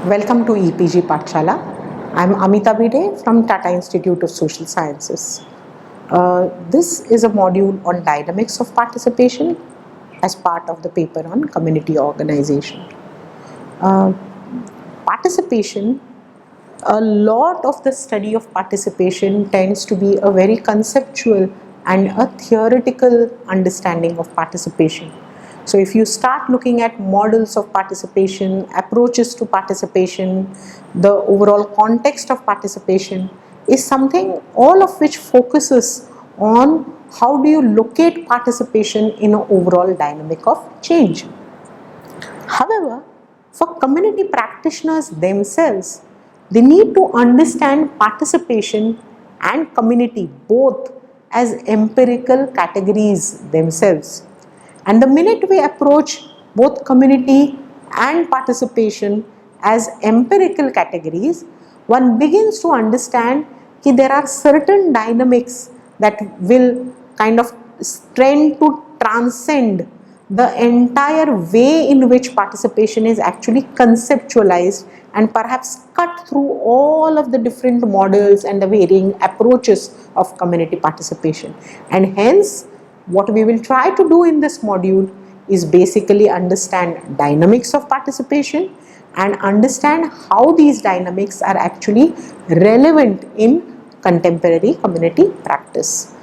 Welcome to EPG Pathshala. I am Amita Bide from Tata Institute of Social Sciences. This is a module on dynamics of participation as part of the paper on community organization. Participation, a lot of the study of participation tends to be a very conceptual and a theoretical understanding of participation. So if you start looking at models of participation, approaches to participation, the overall context of participation is something all of which focuses on how do you locate participation in an overall dynamic of change. However, for community practitioners themselves, they need to understand participation and community both as empirical categories themselves. And the minute we approach both community and participation as empirical categories, one begins to understand that there are certain dynamics that will kind of tend to transcend the entire way in which participation is actually conceptualized and perhaps cut through all of the different models and the varying approaches of community participation. And hence, what we will try to do in this module is basically understand dynamics of participation and understand how these dynamics are actually relevant in contemporary community practice.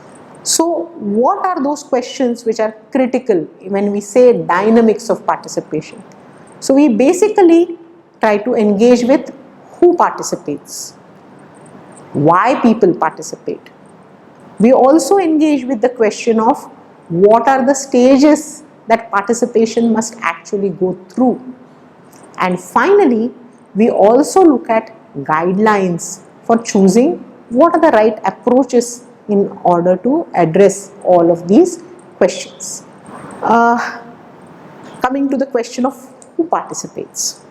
So, what are those questions which are critical when we say dynamics of participation? So, we basically try to engage with who participates, why people participate. We also engage with the question of what are the stages that participation must actually go through. And finally, we also look at guidelines for choosing what are the right approaches in order to address all of these questions. Coming to the question of who participates.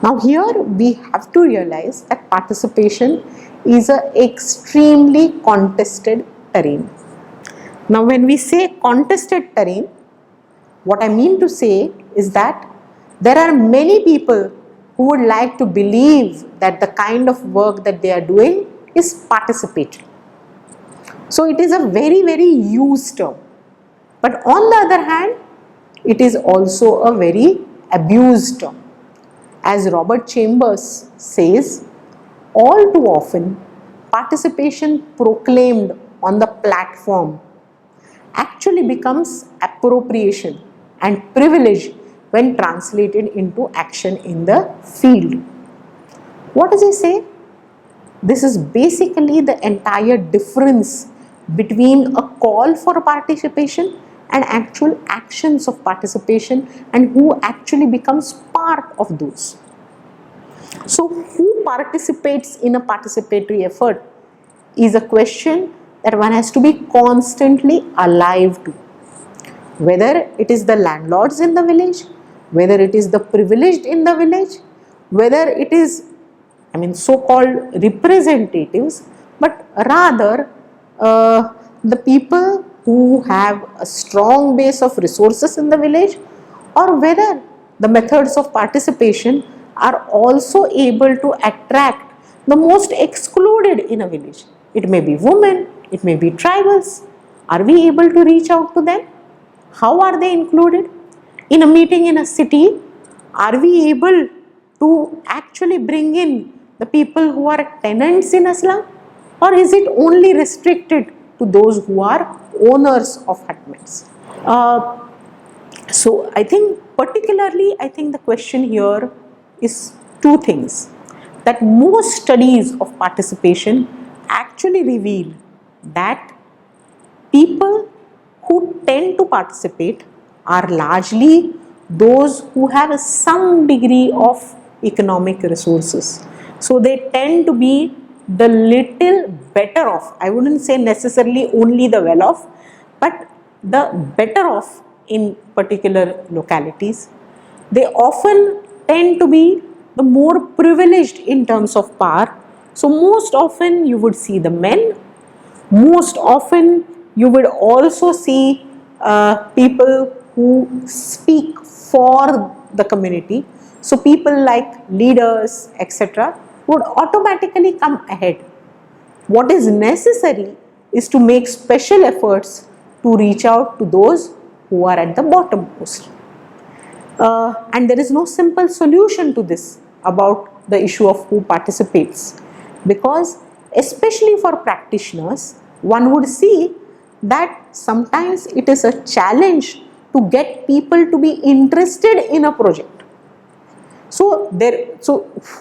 Now here we have to realize that participation is an extremely contested terrain. Now when we say contested terrain, what I mean to say is that there are many people who would like to believe that the kind of work that they are doing is participatory. So it is a very used term. But on the other hand, it is also a very abused term. As Robert Chambers says, all too often participation proclaimed on the platform actually becomes appropriation and privilege when translated into action in the field. What does he say? This is basically the entire difference between a call for participation and actual actions of participation and who actually becomes part of those. So, who participates in a participatory effort is a question that one has to be constantly alive to. Whether it is the landlords in the village, whether it is the privileged in the village, whether it is so-called representatives, but rather the people who have a strong base of resources in the village, or whether the methods of participation are also able to attract the most excluded in a village. It may be women, it may be tribals. Are we able to reach out to them? How are they included? In a meeting in a city, are we able to actually bring in the people who are tenants in a slum, or is it only restricted to those who are owners of hutments? So I think particularly the question here is two things, that most studies of participation actually reveal that people who tend to participate are largely those who have some degree of economic resources. So they tend to be the little better off. I wouldn't say necessarily only the well off, but the better off in particular localities. They often tend to be the more privileged in terms of power. So most often you would see the men, most often you would also see people who speak for the community. So people like leaders, etc., would automatically come ahead. What is necessary is to make special efforts to reach out to those who are at the bottom post. And there is no simple solution to this about the issue of who participates, because especially for practitioners, one would see that sometimes it is a challenge to get people to be interested in a project. So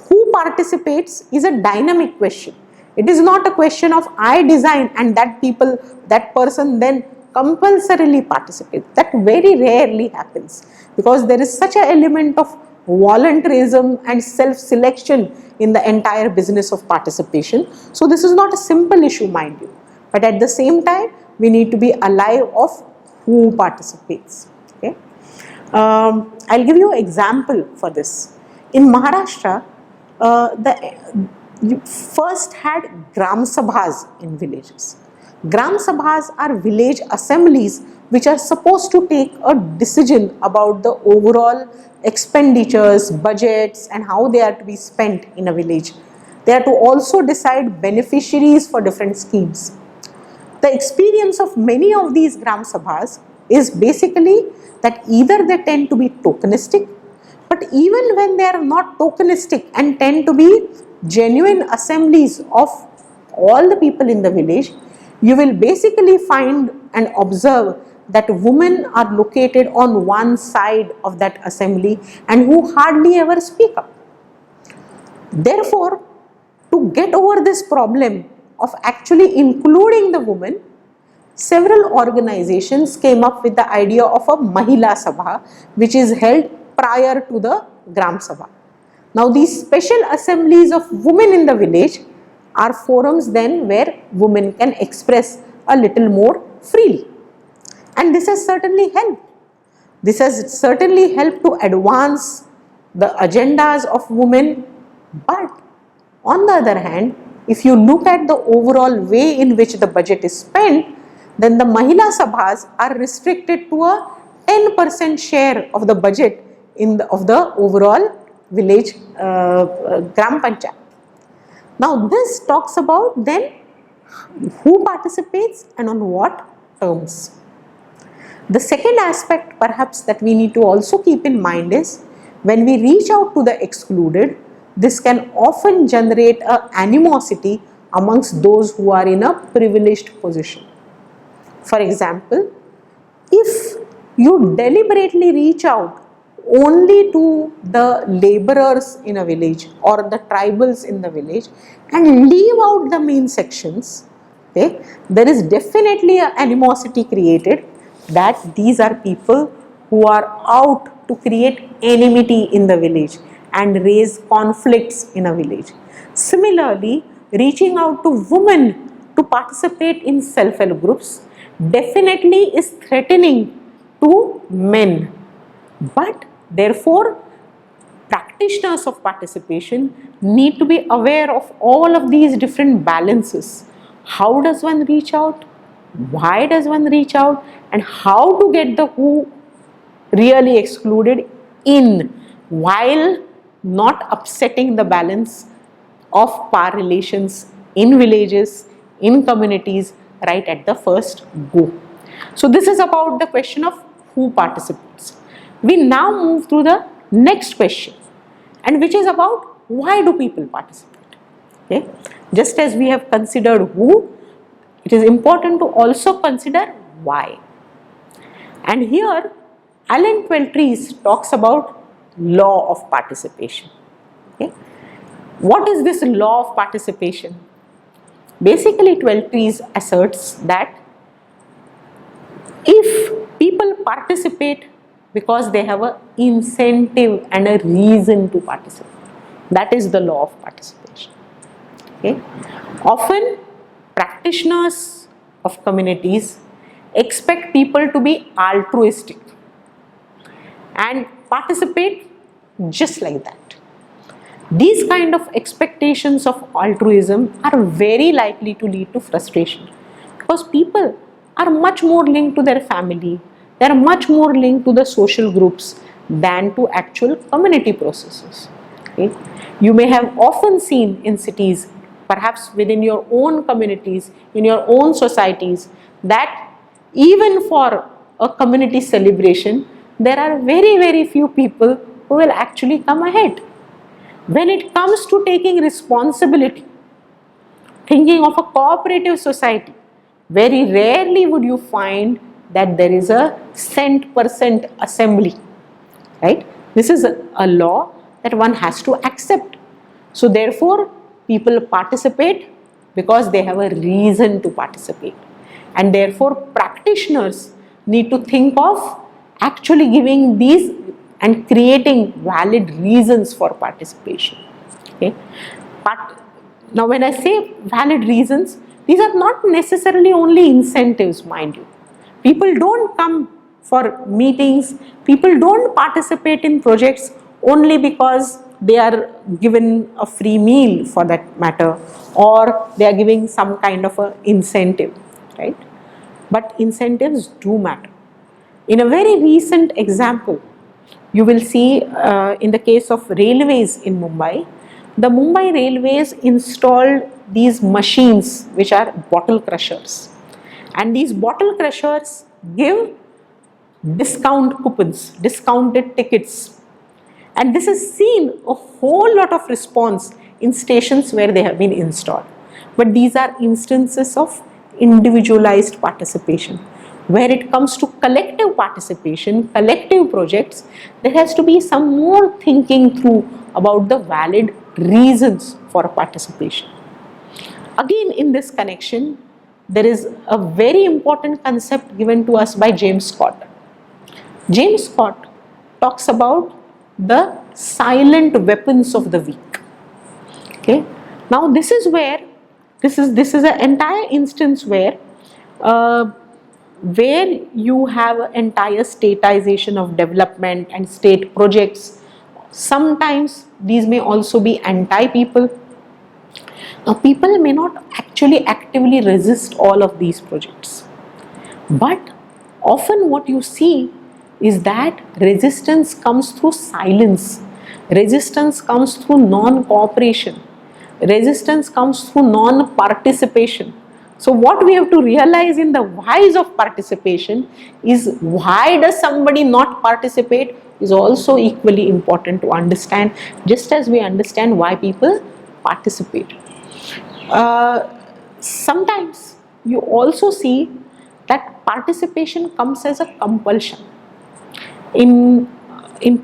who participates is a dynamic question. It is not a question of I design and that person then compulsorily participates. That very rarely happens, because there is such an element of voluntarism and self-selection in the entire business of participation. So this is not a simple issue, mind you, but at the same time we need to be alive of who participates. Okay, I'll give you an example for this. In Maharashtra, you first had Gram Sabhas in villages. Gram Sabhas are village assemblies which are supposed to take a decision about the overall expenditures, budgets, and how they are to be spent in a village. They are to also decide beneficiaries for different schemes. The experience of many of these Gram Sabhas is basically that either they tend to be tokenistic, but even when they are not tokenistic and tend to be genuine assemblies of all the people in the village, you will basically find and observe that women are located on one side of that assembly and who hardly ever speak up. Therefore, to get over this problem of actually including the women, several organizations came up with the idea of a Mahila Sabha, which is held prior to the Gram Sabha. Now these special assemblies of women in the village are forums then where women can express a little more freely. And this has certainly helped. This has certainly helped to advance the agendas of women. But on the other hand, if you look at the overall way in which the budget is spent, then the Mahila Sabhas are restricted to a 10% share of the budget of the overall village Gram Panchayat. Now this talks about then who participates and on what terms. The second aspect perhaps that we need to also keep in mind is when we reach out to the excluded, this can often generate an animosity amongst those who are in a privileged position. For example, if you deliberately reach out only to the laborers in a village or the tribals in the village and leave out the main sections, okay, there is definitely an animosity created that these are people who are out to create enmity in the village and raise conflicts in a village. Similarly, reaching out to women to participate in self-help groups definitely is threatening to men. But therefore, practitioners of participation need to be aware of all of these different balances. How does one reach out? Why does one reach out? And how to get the who really excluded in while not upsetting the balance of power relations in villages, in communities, right at the first go. So this is about the question of who participates. We now move to the next question, and which is about why do people participate. Okay? Just as we have considered who, it is important to also consider why. And here Alan Tweltrees talks about law of participation. Okay? What is this law of participation? Basically, Tweltrees asserts that if people participate because they have an incentive and a reason to participate, that is the law of participation. Okay? Often, practitioners of communities expect people to be altruistic and participate just like that. These kind of expectations of altruism are very likely to lead to frustration, because people are much more linked to their family, they are much more linked to the social groups than to actual community processes. Okay? You may have often seen in cities, perhaps within your own communities, in your own societies, that even for a community celebration, there are very, very few people who will actually come ahead. When it comes to taking responsibility, thinking of a cooperative society, very rarely would you find that there is a cent per cent assembly, right? This is a law that one has to accept. So therefore, people participate because they have a reason to participate. And therefore, practitioners need to think of actually giving these and creating valid reasons for participation. Okay? But now when I say valid reasons, these are not necessarily only incentives, mind you. People don't come for meetings, people don't participate in projects only because they are given a free meal for that matter, or they are giving some kind of a incentive, right? But incentives do matter. In a very recent example, you will see in the case of railways in Mumbai, the Mumbai Railways installed these machines which are bottle crushers. And these bottle crushers give discount coupons, discounted tickets. And this has seen a whole lot of response in stations where they have been installed. But these are instances of individualized participation. Where it comes to collective participation, collective projects, there has to be some more thinking through about the valid reasons for participation. Again, in this connection, there is a very important concept given to us by James Scott. James Scott talks about the silent weapons of the weak. Okay. Now, this is where this is an entire instance where you have an entire statization of development and state projects. Sometimes these may also be anti-people. Now, people may not actually actively resist all of these projects, but often what you see is that resistance comes through silence, resistance comes through non-cooperation, resistance comes through non-participation. So what we have to realize in the whys of participation is why does somebody not participate is also equally important to understand, just as we understand why people participate. Sometimes you also see that participation comes as a compulsion. In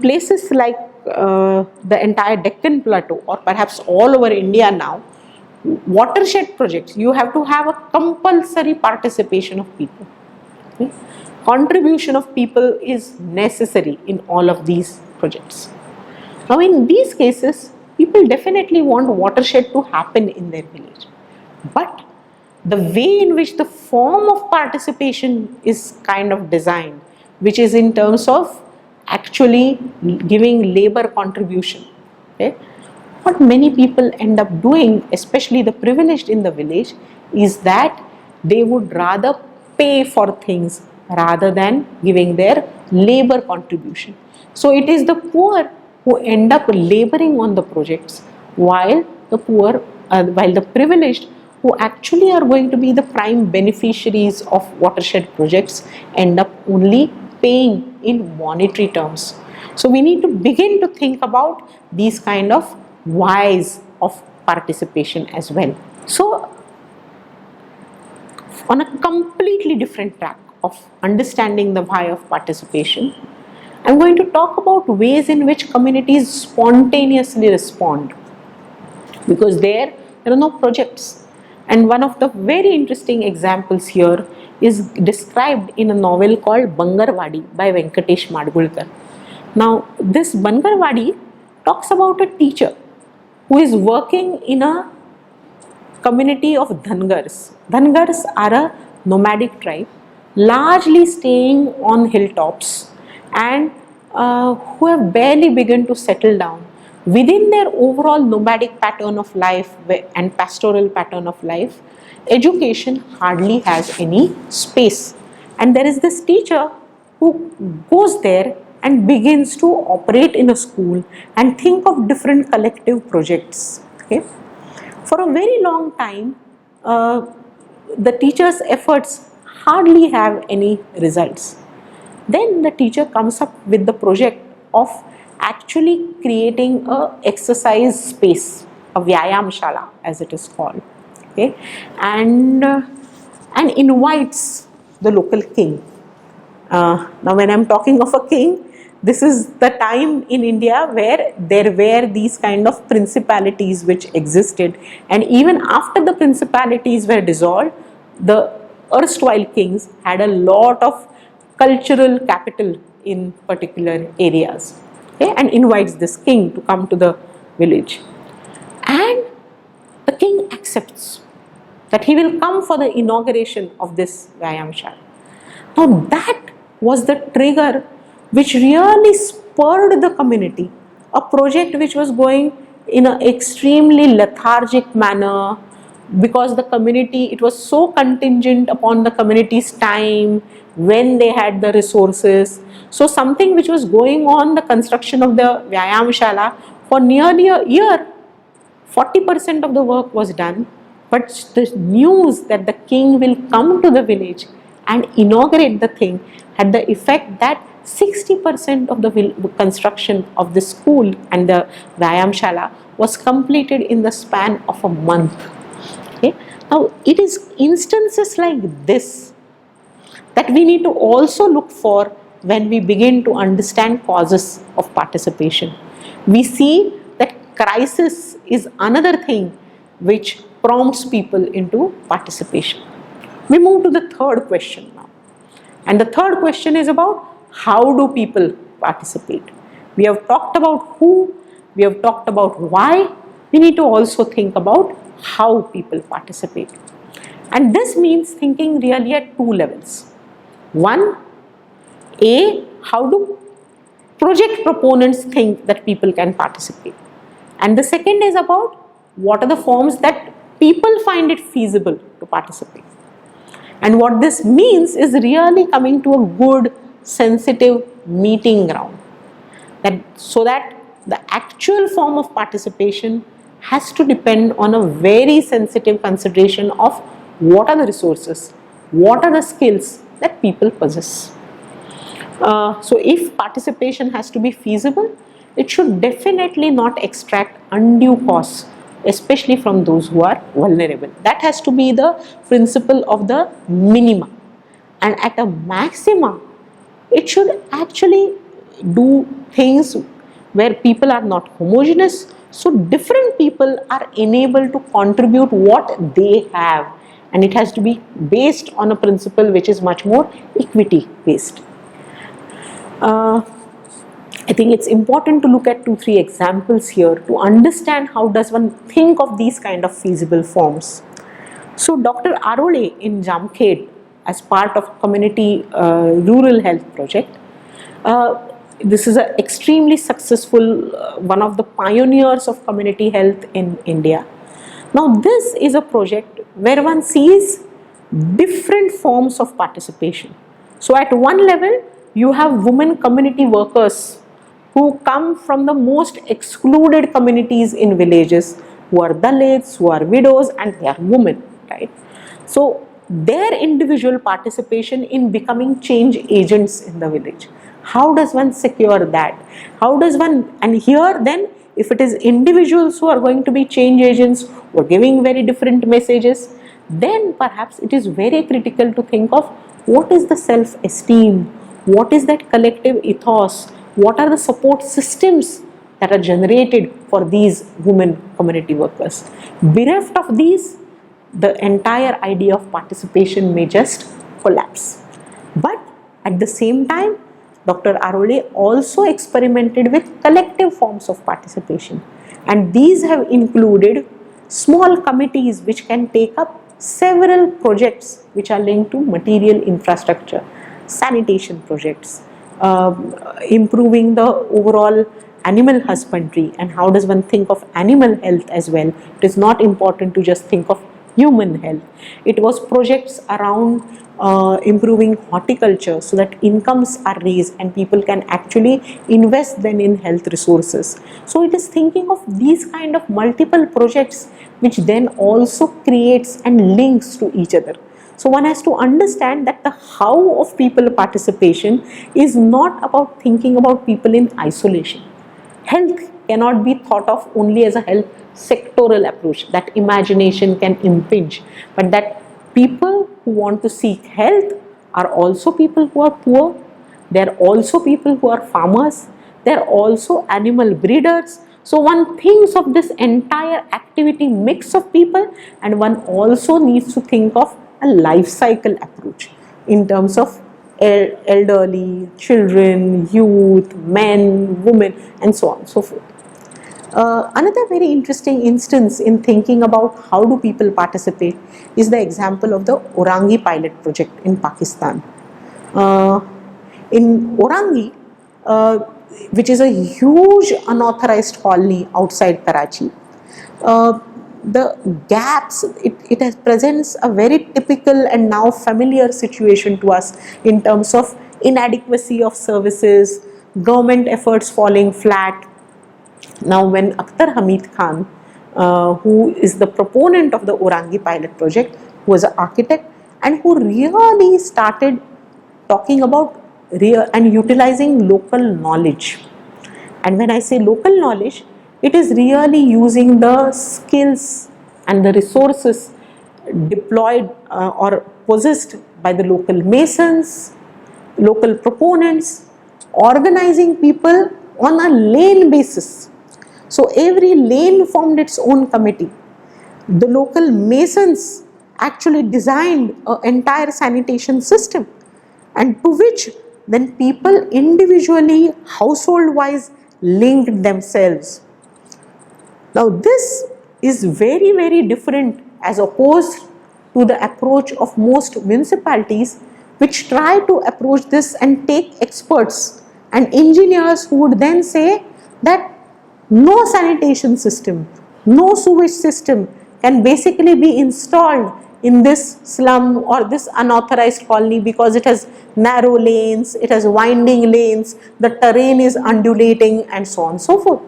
places like the entire Deccan Plateau, or perhaps all over India now, watershed projects, you have to have a compulsory participation of people. Okay? Contribution of people is necessary in all of these projects. Now, in these cases, people definitely want watershed to happen in their village. But the way in which the form of participation is kind of designed, which is in terms of actually giving labor contribution. Okay? What many people end up doing, especially the privileged in the village, is that they would rather pay for things rather than giving their labor contribution. So it is the poor who end up laboring on the projects, while the privileged who actually are going to be the prime beneficiaries of watershed projects end up only paying in monetary terms. So we need to begin to think about these kind of whys of participation as well. So on a completely different track of understanding the why of participation, I'm going to talk about ways in which communities spontaneously respond, because there are no projects. And one of the very interesting examples here is described in a novel called Bangarwadi by Venkatesh Madgulkar. Now, this Bangarwadi talks about a teacher who is working in a community of Dhangars. Dhangars are a nomadic tribe, largely staying on hilltops, and who have barely begun to settle down. Within their overall nomadic pattern of life and pastoral pattern of life, education hardly has any space. And there is this teacher who goes there and begins to operate in a school and think of different collective projects. Okay? For a very long time, the teacher's efforts hardly have any results. Then the teacher comes up with the project of actually creating a exercise space, a Vyayam-shala as it is called, okay, and invites the local king. Now when I am talking of a king, this is the time in India where there were these kind of principalities which existed, and even after the principalities were dissolved, the erstwhile kings had a lot of cultural capital in particular areas, okay, and invites this king to come to the village, and the king accepts that he will come for the inauguration of this Vyayamshala. Now that was the trigger which really spurred the community, a project which was going in an extremely lethargic manner, because the community, it was so contingent upon the community's time, when they had the resources. So something which was going on, the construction of the Vyayamshala, for nearly a year, 40% of the work was done, but the news that the king will come to the village and inaugurate the thing had the effect that 60% of the construction of the school and the Vyayamshala was completed in the span of a month. Okay? Now, it is instances like this that we need to also look for when we begin to understand causes of participation. We see that crisis is another thing which prompts people into participation. We move to the third question now. And the third question is about how do people participate. We have talked about who, we have talked about why, we need to also think about how people participate. And this means thinking really at two levels. One, how do project proponents think that people can participate? And the second is about what are the forms that people find it feasible to participate. And what this means is really coming to a good, sensitive meeting ground. So that the actual form of participation has to depend on a very sensitive consideration of what are the resources, what are the skills that people possess. So if participation has to be feasible, it should definitely not extract undue costs, especially from those who are vulnerable. That has to be the principle of the minima. And at a maxima, it should actually do things where people are not homogeneous, so different people are enabled to contribute what they have, and it has to be based on a principle which is much more equity based. I think it's important to look at 2-3 examples here to understand how does one think of these kind of feasible forms. So Dr. Arole in Jamkhed, as part of community rural health project, this is an extremely successful, one of the pioneers of community health in India. Now this is a project where one sees different forms of participation. So at one level, you have women community workers who come from the most excluded communities in villages, who are Dalits, who are widows, and they are women, right? So their individual participation in becoming change agents in the village. How does one secure that? How does one, and here then, if it is individuals who are going to be change agents, who are giving very different messages, then perhaps it is very critical to think of what is the self-esteem, what is that collective ethos, what are the support systems that are generated for these women community workers. Bereft of these, the entire idea of participation may just collapse. But at the same time, Dr. Arole also experimented with collective forms of participation, and these have included small committees which can take up several projects which are linked to material infrastructure, sanitation projects, improving the overall animal husbandry, and how does one think of animal health as well. It is not important to just think of human health. It was projects around improving horticulture so that incomes are raised and people can actually invest then in health resources. So it is thinking of these kind of multiple projects which then also creates and links to each other. So one has to understand that the how of people participation is not about thinking about people in isolation. Health cannot be thought of only as a health sectoral approach that imagination can impinge, but that people who want to seek health are also people who are poor, they are also people who are farmers, they are also animal breeders. So one thinks of this entire activity mix of people, and one also needs to think of a life cycle approach in terms of elderly, children, youth, men, women, and so on and so forth. Another very interesting instance in thinking about how do people participate is the example of the Orangi pilot project in Pakistan. Uh, in Orangi, uh, which is a huge unauthorized colony outside Karachi, uh, the gaps, it has presents a very typical and now familiar situation to us in terms of inadequacy of services, government efforts falling flat. Now when Akhtar Hamid Khan, who is the proponent of the Orangi pilot project, who was an architect and who really started talking about real and utilizing local knowledge. And when I say local knowledge, it is really using the skills and the resources deployed or possessed by the local masons, local proponents, organizing people on a lane basis. So every lane formed its own committee. The local masons actually designed an entire sanitation system, and to which then people individually, household wise, linked themselves. Now this is very, very different as opposed to the approach of most municipalities, which try to approach this and take experts and engineers who would then say that no sanitation system, no sewage system can basically be installed in this slum or this unauthorized colony because it has narrow lanes, it has winding lanes, the terrain is undulating, and so on and so forth.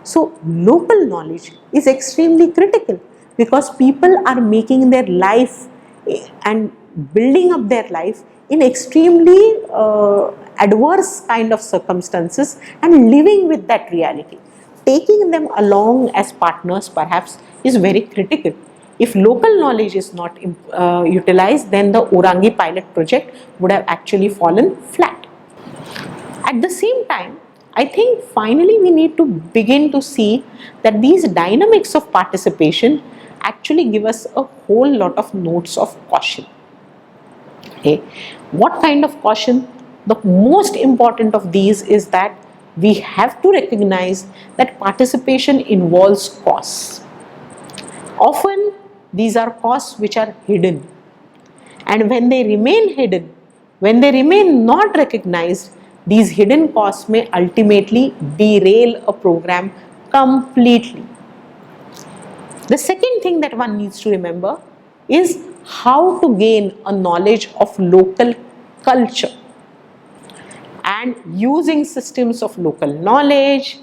So local knowledge is extremely critical because people are making their life and building up their life in extremely adverse kind of circumstances and living with that reality. Taking them along as partners perhaps is very critical. If local knowledge is not utilized, then the Orangi pilot project would have actually fallen flat. At the same time, I think finally we need to begin to see that these dynamics of participation actually give us a whole lot of notes of caution. Okay. What kind of caution? The most important of these is that we have to recognize that participation involves costs. Often these are costs which are hidden, and when they remain hidden, when they remain not recognized, these hidden costs may ultimately derail a program completely. The second thing that one needs to remember is how to gain a knowledge of local culture, and using systems of local knowledge,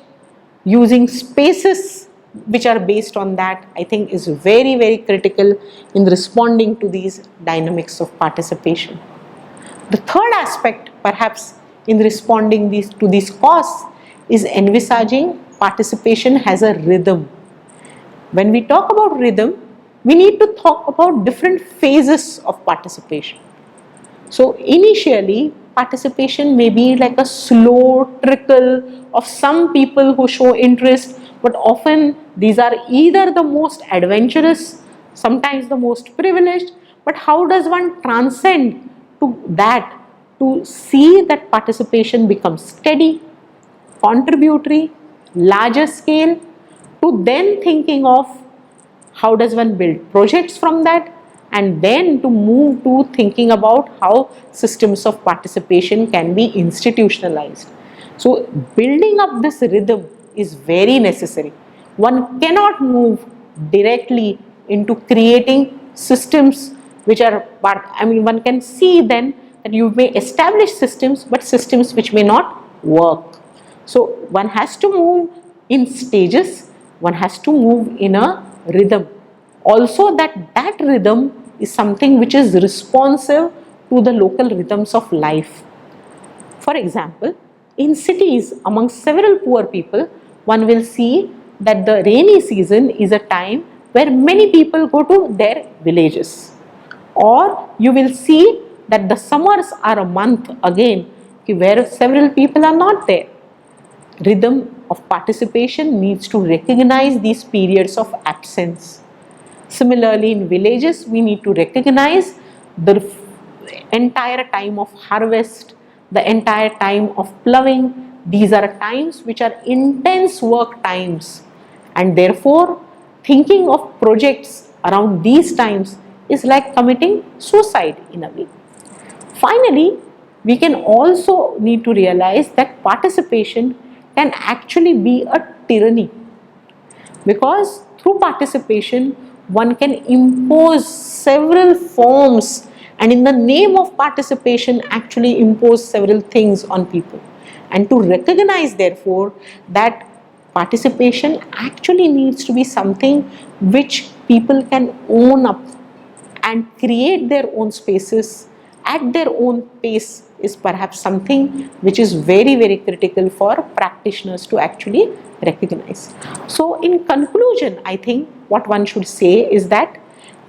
using spaces which are based on that, I think is very, very critical in responding to these dynamics of participation. The third aspect perhaps in responding to these costs is envisaging participation as a rhythm. When we talk about rhythm, we need to talk about different phases of participation. So initially, participation may be like a slow trickle of some people who show interest, but often these are either the most adventurous, sometimes the most privileged. But how does one transcend to that, to see that participation becomes steady, contributory, larger scale, to then thinking of how does one build projects from that, and then to move to thinking about how systems of participation can be institutionalized. So building up this rhythm is very necessary. One cannot move directly into creating systems which are part, one can see then that you may establish systems, but systems which may not work. So one has to move in stages, one has to move in a rhythm. Also that rhythm is something which is responsive to the local rhythms of life. For example, in cities among several poor people, one will see that the rainy season is a time where many people go to their villages. Or you will see that the summers are a month again where several people are not there. Rhythm of participation needs to recognize these periods of absence. Similarly, in villages, we need to recognize the entire time of harvest, the entire time of ploughing. These are times which are intense work times, and therefore thinking of projects around these times is like committing suicide in a way. Finally, we can also need to realize that participation can actually be a tyranny, because through participation one can impose several forms, and in the name of participation actually impose several things on people. And to recognize therefore that participation actually needs to be something which people can own up and create their own spaces at their own pace is perhaps something which is very, very critical for practitioners to actually recognize. So in conclusion, I think what one should say is that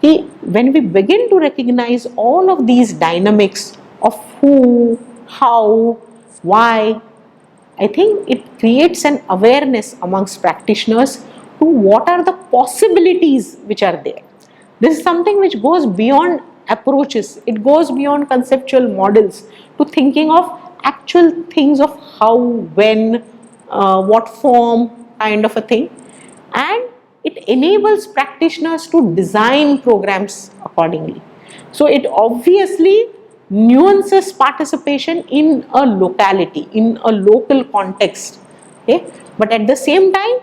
when we begin to recognize all of these dynamics of who, how, why, I think it creates an awareness amongst practitioners to what are the possibilities which are there. This is something which goes beyond approaches, it goes beyond conceptual models to thinking of actual things of how, when, what form kind of a thing. And it enables practitioners to design programs accordingly. So it obviously nuances participation in a locality, in a local context, okay? But at the same time,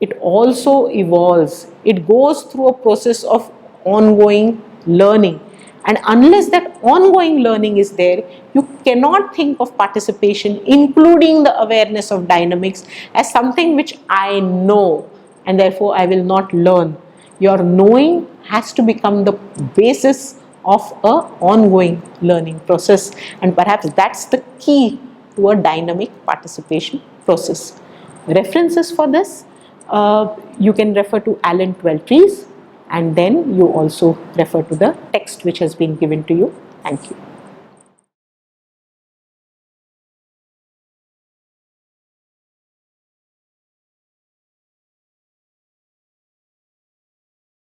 it also evolves. It goes through a process of ongoing learning. And unless that ongoing learning is there, you cannot think of participation, including the awareness of dynamics, as something which I know and therefore I will not learn. Your knowing has to become the basis of an ongoing learning process, and perhaps that's the key to a dynamic participation process. References for this, you can refer to Alan Twelvetrees, and then you also refer to the text which has been given to you. Thank you.